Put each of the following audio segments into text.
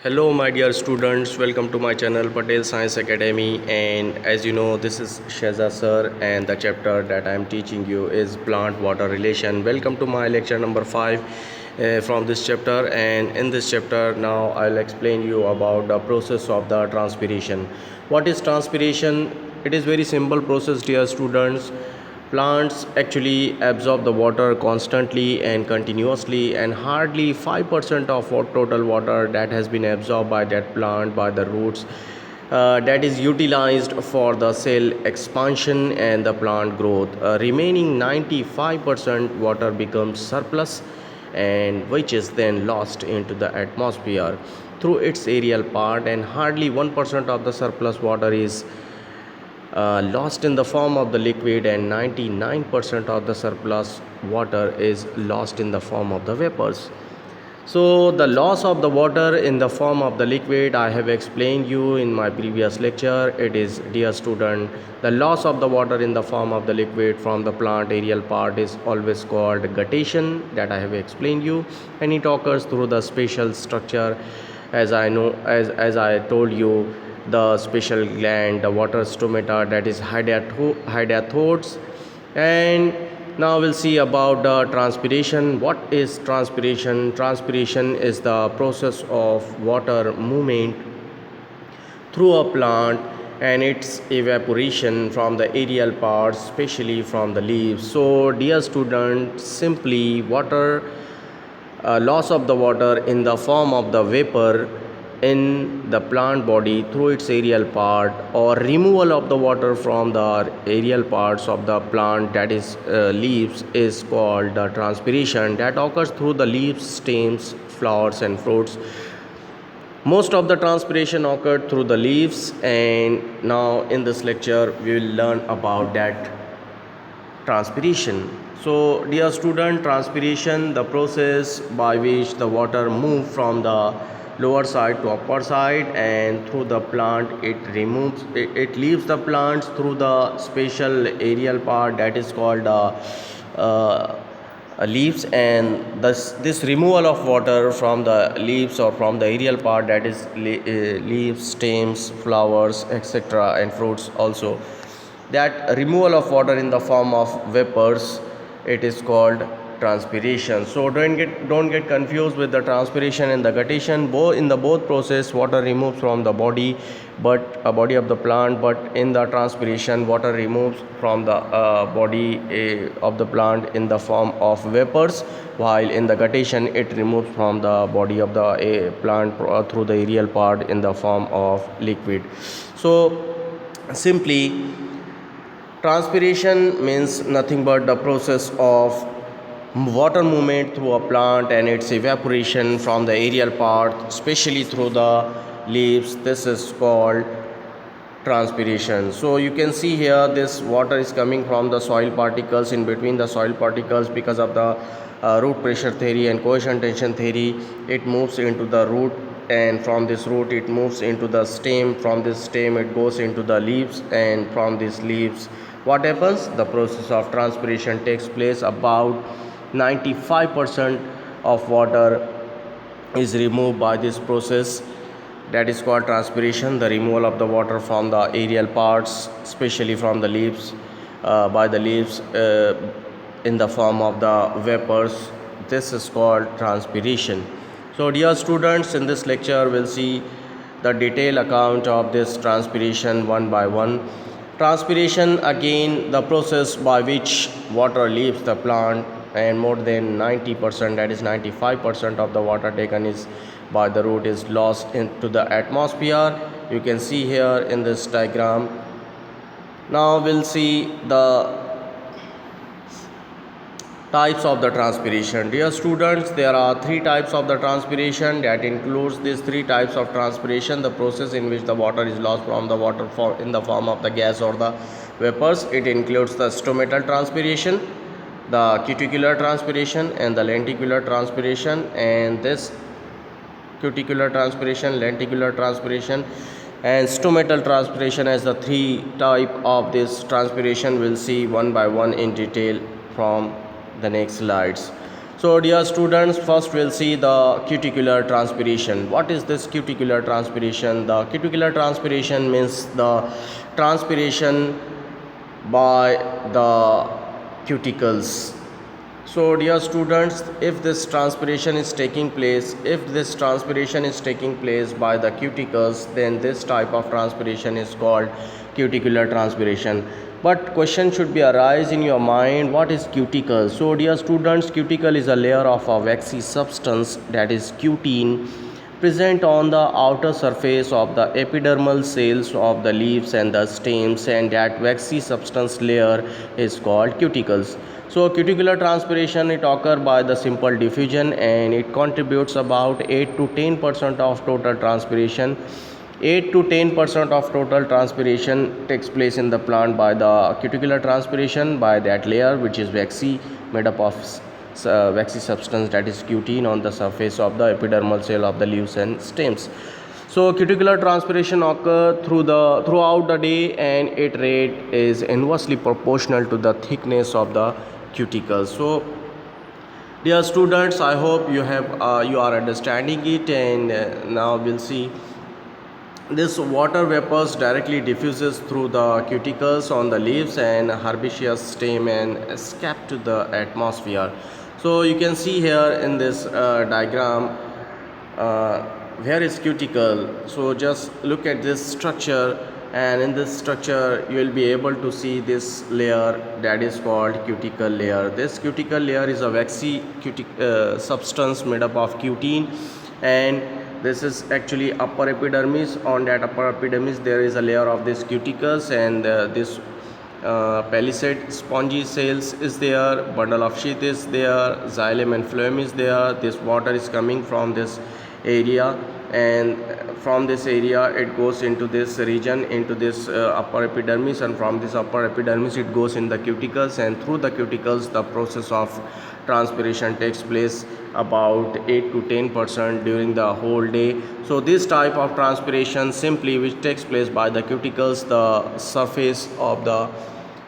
Hello my dear students, welcome to my channel Patel Science Academy, and as you know this is Sheza sir and the chapter that I am teaching you is plant water relation. Welcome to my lecture number 5 from this chapter, and in this chapter now I'll explain you about the process of the transpiration. What is transpiration? It is very simple process, dear students. Plants actually absorb the water constantly and continuously, and hardly 5% of total water that has been absorbed by that plant by the roots that is utilized for the cell expansion and the plant growth. Remaining 95% water becomes surplus, and which is then lost into the atmosphere through its aerial part, and hardly 1% of the surplus water is lost in the form of the liquid, and 99% of the surplus water is lost in the form of the vapors. So the loss of the water in the form of the liquid I have explained you in my previous lecture. It is, dear student, the loss of the water in the form of the liquid from the plant aerial part is always called guttation, that I have explained you, and it occurs through the special structure, as I told you, the special gland, the water stomata, that is hydathodes. And now we'll see about the transpiration. What is transpiration? Transpiration is the process of water movement through a plant and its evaporation from the aerial parts, especially from the leaves. So dear student, simply water loss of the water in the form of the vapor in the plant body through its aerial part, or removal of the water from the aerial parts of the plant, that is leaves, is called the transpiration, that occurs through the leaves, stems, flowers and fruits. Most of the transpiration occurred through the leaves, and now in this lecture we will learn about that transpiration. So dear student, transpiration, the process by which the water move from the lower side to upper side, and through the plant it leaves the plants through the special aerial part, that is called uh, leaves, and this removal of water from the leaves or from the aerial part, that is leaves, stems, flowers, etc., and fruits also, that removal of water in the form of vapors, it is called transpiration. So don't get confused with the transpiration and the guttation. Both in the both process water removes from the body, but body of the plant, but in the transpiration water removes from the body of the plant in the form of vapors, while in the guttation it removes from the body of the plant through the aerial part in the form of liquid. So simply, transpiration means nothing but the process of water movement through a plant and its evaporation from the aerial part, especially through the leaves. This is called transpiration. So you can see here this water is coming from the soil particles. In between the soil particles, because of the root pressure theory and cohesion tension theory, it moves into the root, and from this root it moves into the stem. From this stem it goes into the leaves, and from these leaves what happens? The process of transpiration takes place. About 95% of water is removed by this process, that is called transpiration, the removal of the water from the aerial parts, especially from the leaves, by the leaves in the form of the vapors. This is called transpiration. So dear students, in this lecture we'll see the detailed account of this transpiration one by one. Transpiration, again, the process by which water leaves the plant, and more than 90%, that is 95% of the water taken is by the root, is lost into the atmosphere. You can see here in this diagram. Now we'll see the types of the transpiration. Dear students, there are three types of the transpiration. That includes these three types of transpiration: the process in which the water is lost from the water in the form of the gas or the vapors. It includes the stomatal transpiration, the cuticular transpiration, and the lenticular transpiration. And this cuticular transpiration, lenticular transpiration, and stomatal transpiration as the three type of this transpiration we'll see one by one in detail from the next slides. So dear students, first we'll see the cuticular transpiration. What is this cuticular transpiration? The cuticular transpiration means the transpiration by the cuticles. So dear students, if this transpiration is taking place, by the cuticles, then this type of transpiration is called cuticular transpiration. But question should be arise in your mind, what is cuticle? So dear students, cuticle is a layer of a waxy substance, that is cutin, present on the outer surface of the epidermal cells of the leaves and the stems, and that waxy substance layer is called cuticles. So cuticular transpiration, it occurs by the simple diffusion, and it contributes about 8 to 10% of total transpiration. 8 to 10% of total transpiration takes place in the plant by the cuticular transpiration, by that layer which is waxy, made up of waxy substance, that is cutin, on the surface of the epidermal cell of the leaves and stems. So cuticular transpiration occurs throughout the day, and its rate is inversely proportional to the thickness of the cuticles. So dear students, I hope you are understanding it, and now we'll see. This water vapors directly diffuses through the cuticles on the leaves and herbaceous stem and escape to the atmosphere. So you can see here in this diagram, where is cuticle. So just look at this structure, and in this structure you will be able to see this layer, that is called cuticle layer. This cuticle layer is a waxy substance made up of cutin, and this is actually upper epidermis. On that upper epidermis there is a layer of this cuticles, and this palisade spongy cells is there, bundle of sheath is there, xylem and phloem is there. This water is coming from this area, and from this area it goes into this region, into this upper epidermis, and from this upper epidermis it goes in the cuticles, and through the cuticles the process of transpiration takes place about 8 to 10% during the whole day. So this type of transpiration simply which takes place by the cuticles, the surface of the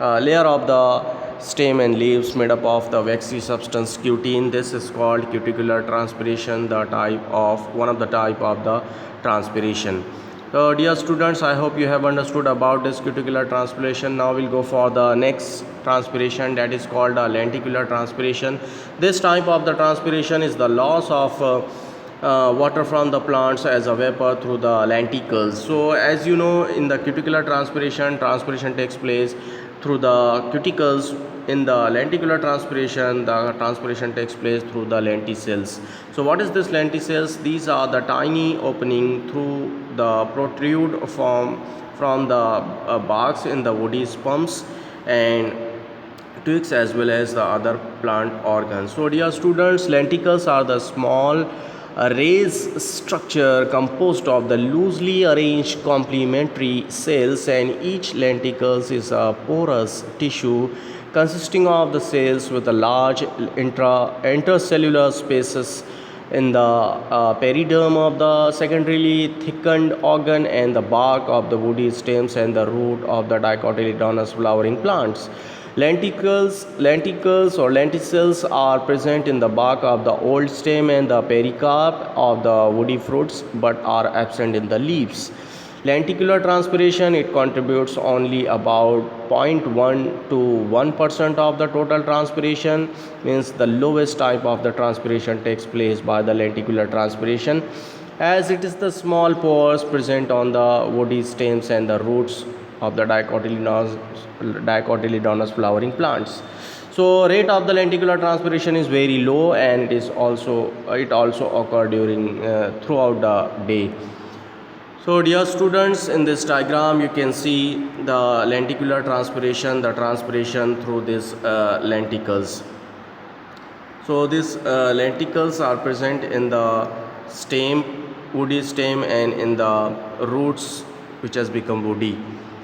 layer of the stem and leaves made up of the waxy substance cutin, this is called cuticular transpiration, one of the type of the transpiration. So dear students, I hope you have understood about this cuticular transpiration. Now we'll go for the next transpiration, that is called lenticular transpiration. This type of the transpiration is the loss of water from the plants as a vapor through the lenticles. So as you know, in the cuticular transpiration takes place through the cuticles. In the lenticular transpiration, the transpiration takes place through the lenticels. So what is this lenticels? These are the tiny opening through the protrude from the barks in the woody stumps and twigs, as well as the other plant organs. So dear students, lenticles are the small raised structure composed of the loosely arranged complementary cells, and each lenticles is a porous tissue consisting of the cells with a large intercellular spaces in the periderm of the secondarily thickened organ, and the bark of the woody stems, and the root of the dicotyledonous flowering plants. Lenticles or lenticels are present in the bark of the old stem and the pericarp of the woody fruits, but are absent in the leaves. Lenticular transpiration, it contributes only about 0.1 to 1% of the total transpiration, means the lowest type of the transpiration takes place by the lenticular transpiration, as it is the small pores present on the woody stems and the roots of the dicotyledonous flowering plants. So rate of the lenticular transpiration is very low, and it also occur during throughout the day. So dear students, in this diagram you can see the lenticular transpiration, the transpiration through these lenticles. So these lenticles are present in the stem, woody stem, and in the roots which has become woody.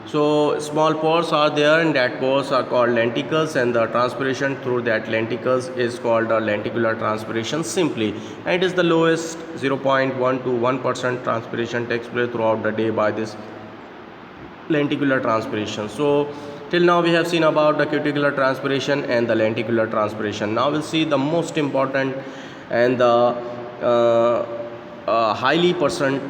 So small pores are there, and that pores are called lenticles, and the transpiration through that lenticles is called a lenticular transpiration simply, and it is the lowest 0.1 to 1% transpiration takes place throughout the day by this lenticular transpiration. So Till now we have seen about the cuticular transpiration and the lenticular transpiration. Now we'll see the most important and the highly percentage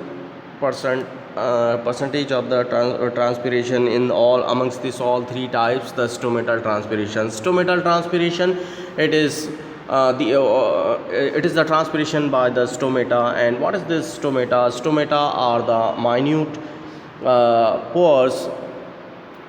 of the transpiration in all amongst this all three types. The stomatal transpiration. Stomatal transpiration, it is it is the transpiration by the stomata. And what is this stomata? Stomata are the minute pores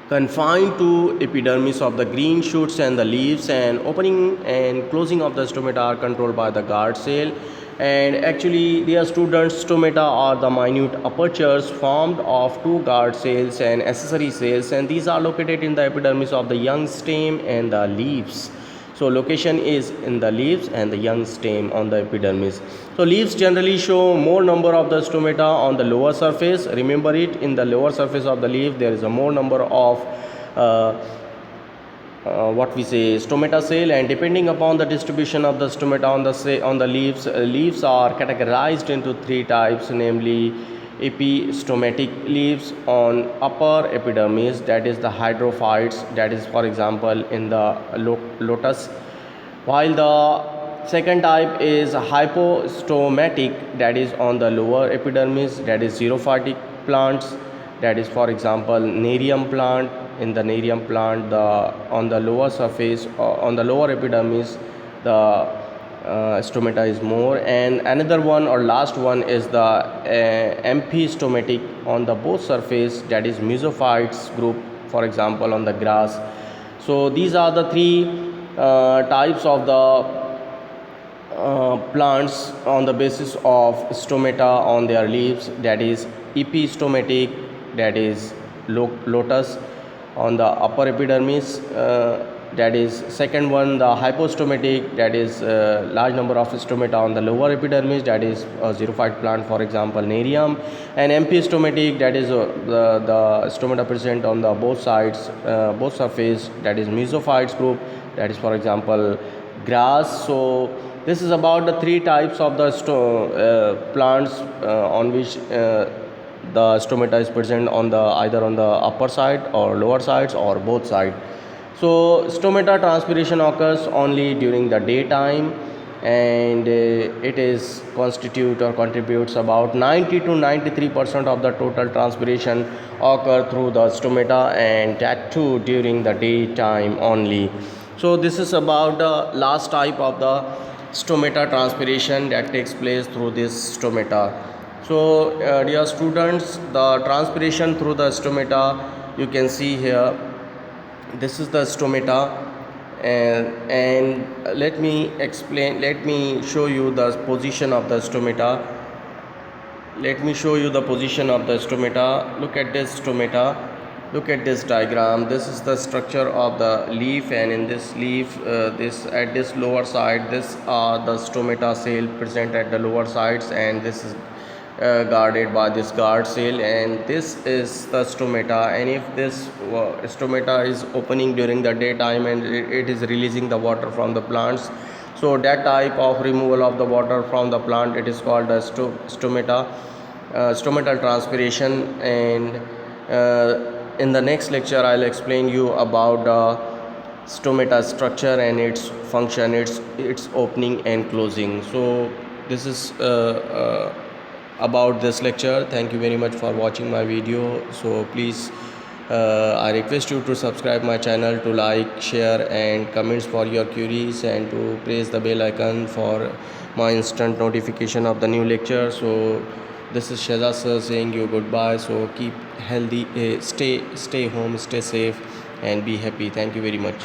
confined to epidermis of the green shoots and the leaves, and opening and closing of the stomata are controlled by the guard cell. And actually, dear students, stomata are the minute apertures formed of two guard cells and accessory cells, and these are located in the epidermis of the young stem and the leaves. So location is in the leaves and the young stem on the epidermis. So leaves generally show more number of the stomata on the lower surface. Remember it, in the lower surface of the leaf there is a more number of what we say stomata cell, and depending upon the distribution of the stomata on the leaves, leaves are categorized into three types, namely epistomatic leaves on upper epidermis, that is the hydrophytes, that is for example in the lotus, while the second type is hypostomatic, that is on the lower epidermis, that is xerophytic plants, that is for example nerium plant. In the nerium plant, on the lower surface on the lower epidermis the stomata is more. And another one or last one is the amphistomatic on the both surface, that is mesophytes group, for example on the grass. So these are the three types of the plants on the basis of stomata on their leaves, that is epistomatic, that is lotus on the upper epidermis, that is second one the hypostomatic, that is large number of stomata on the lower epidermis, that is xerophyte plant, for example nerium. And amphistomatic, that is the stomata present on the both sides, both surface, that is mesophytes group, that is for example grass. So this is about the three types of the plants on which the stomata is present on the either on the upper side or lower sides or both sides. So stomata transpiration occurs only during the daytime, and it is constitute or contributes about 90 to 93% of the total transpiration occur through the stomata, and that too during the daytime only. So this is about the last type of the stomata transpiration that takes place through this stomata. So dear students, the transpiration through the stomata, you can see here, this is the stomata, and let me show you the position of the stomata. Let me show you the position of the stomata. Look at this stomata. Look at this diagram. This is the structure of the leaf, and in this leaf, this at this lower side, this are the stomata cell present at the lower sides, and this is guarded by this guard cell, and this is the stomata. And if this stomata is opening during the daytime and it is releasing the water from the plants, so that type of removal of the water from the plant, it is called the stomatal transpiration. And in the next lecture I'll explain you about the stomata structure and its function, its opening and closing. So this is about this lecture. Thank you very much for watching my video. So please, I request you to subscribe my channel, to like, share and comments for your queries, and to press the bell icon for my instant notification of the new lecture. So this is Sheza sir saying you goodbye. So keep healthy, stay home, stay safe and be happy. Thank you very much.